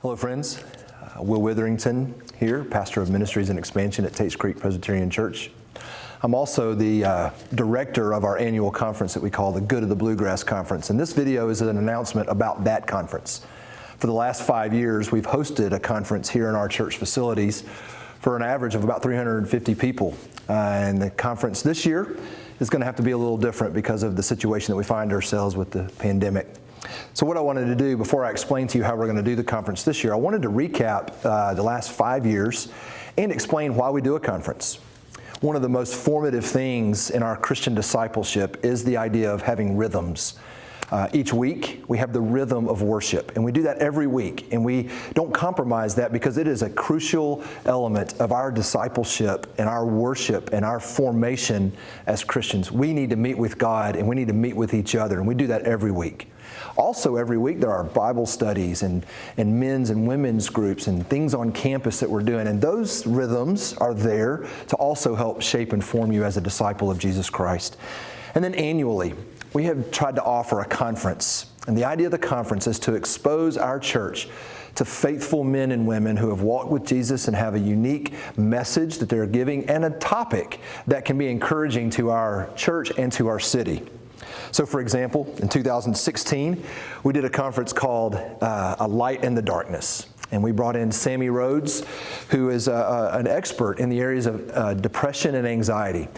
Hello, friends. Will Witherington here, pastor of ministries and expansion at Tates Creek Presbyterian Church. I'm also the director of our annual conference that we call the Good of the Bluegrass Conference. And this video is an announcement about that conference. For the last 5 years, we've hosted a conference here in our church facilities for an average of about 350 people. And the conference this year is going to have to be a little different because of the situation that we find ourselves with the pandemic. So what I wanted to do before I explain to you how we're going to do the conference this year, I wanted to recap the last 5 years and explain why we do a conference. One of the most formative things in our Christian discipleship is the idea of having rhythms. Each week, we have the rhythm of worship, and we do that every week, and we don't compromise that because it is a crucial element of our discipleship and our worship and our formation as Christians. We need to meet with God, and we need to meet with each other, and we do that every week. Also, every week there are Bible studies and men's and women's groups and things on campus that we're doing. And those rhythms are there to also help shape and form you as a disciple of Jesus Christ. And then annually, we have tried to offer a conference. And the idea of the conference is to expose our church to faithful men and women who have walked with Jesus and have a unique message that they're giving and a topic that can be encouraging to our church and to our city. So, for example, in 2016, we did a conference called A Light in the Darkness. And we brought in Sammy Rhodes, who is an expert in the areas of depression and anxiety.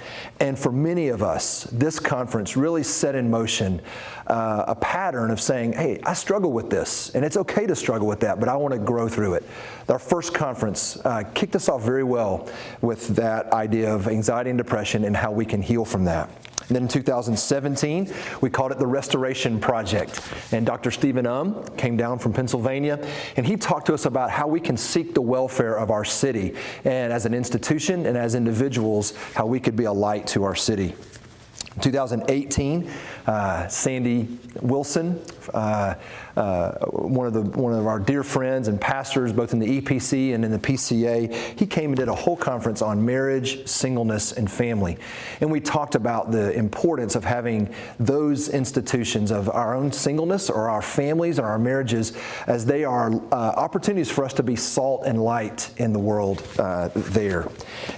And for many of us, this conference really set in motion a pattern of saying, hey, I struggle with this, and it's okay to struggle with that, but I want to grow through it. Our first conference kicked us off very well with that idea of anxiety and depression and how we can heal from that. And then in 2017, we called it the Restoration Project. And Dr. Stephen came down from Pennsylvania, and he talked to us about how we can seek the welfare of our city, and as an institution and as individuals, how we could be a light to our city. In 2018, Sandy Wilson, one of our dear friends and pastors, both in the EPC and in the PCA, he came and did a whole conference on marriage, singleness, and family. And we talked about the importance of having those institutions of our own singleness or our families or our marriages, as they are opportunities for us to be salt and light in the world there.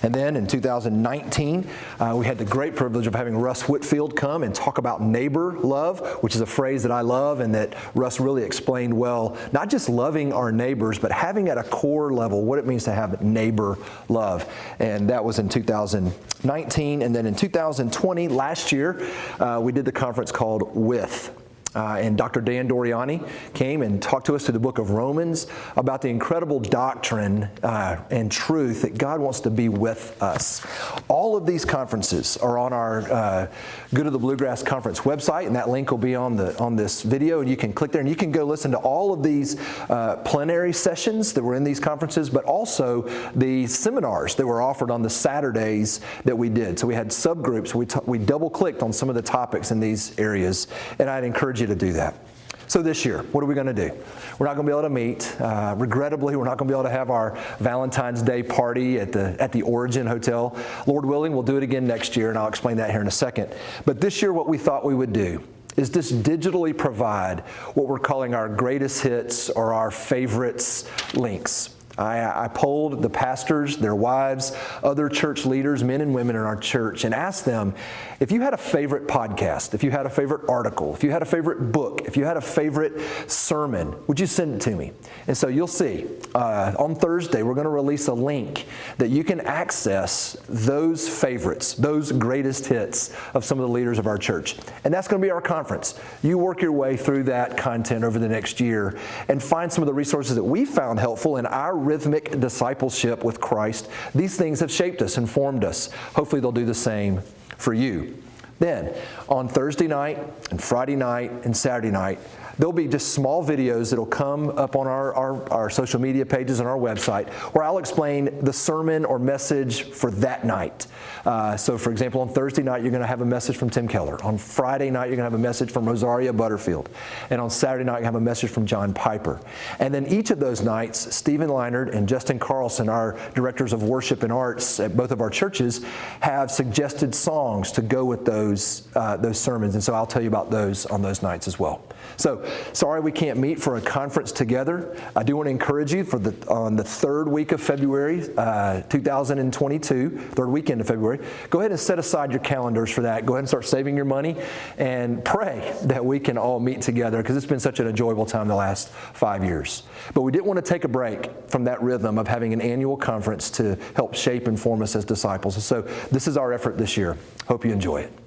And then in 2019, we had the great privilege of having Russ Whitfield come and talk about neighbor love, which is a phrase that I love and that Russ really explained well, not just loving our neighbors, but having at a core level what it means to have neighbor love. And that was in 2019. And then in 2020, last year, we did the conference called With. And Dr. Dan Doriani came and talked to us through the book of Romans about the incredible doctrine and truth that God wants to be with us. All of these conferences are on our Good of the Bluegrass Conference website, and that link will be on this video, and you can click there and you can go listen to all of these plenary sessions that were in these conferences, but also the seminars that were offered on the Saturdays that we did. So we had subgroups. We double-clicked on some of the topics in these areas, and I'd encourage you to do that. So this year, what are we going to do? We're not going to be able to meet. Regrettably, we're not going to be able to have our Valentine's Day party at the Origin Hotel. Lord willing, we'll do it again next year, and I'll explain that here in a second. But this year, what we thought we would do is just digitally provide what we're calling our greatest hits or our favorites links. I polled the pastors, their wives, other church leaders, men and women in our church, and asked them, if you had a favorite podcast, if you had a favorite article, if you had a favorite book, if you had a favorite sermon, would you send it to me? And so you'll see, on Thursday, we're going to release a link that you can access those favorites, those greatest hits of some of the leaders of our church. And that's going to be our conference. You work your way through that content over the next year and find some of the resources that we found helpful in our rhythmic discipleship with Christ. These things have shaped us and formed us. Hopefully they'll do the same for you. Then, on Thursday night and Friday night and Saturday night, there'll be just small videos that'll come up on our social media pages and our website where I'll explain the sermon or message for that night. So, for example, on Thursday night, you're going to have a message from Tim Keller. On Friday night, you're going to have a message from Rosaria Butterfield. And on Saturday night, you have a message from John Piper. And then each of those nights, Stephen Leinert and Justin Carlson, our directors of worship and arts at both of our churches, have suggested songs to go with those sermons. And so I'll tell you about those on those nights as well. So So sorry we can't meet for a conference together. I do want to encourage you on the third week of February, 2022, third weekend of February, go ahead and set aside your calendars for that. Go ahead and start saving your money and pray that we can all meet together, because it's been such an enjoyable time the last 5 years. But we didn't want to take a break from that rhythm of having an annual conference to help shape and form us as disciples. And so this is our effort this year. Hope you enjoy it.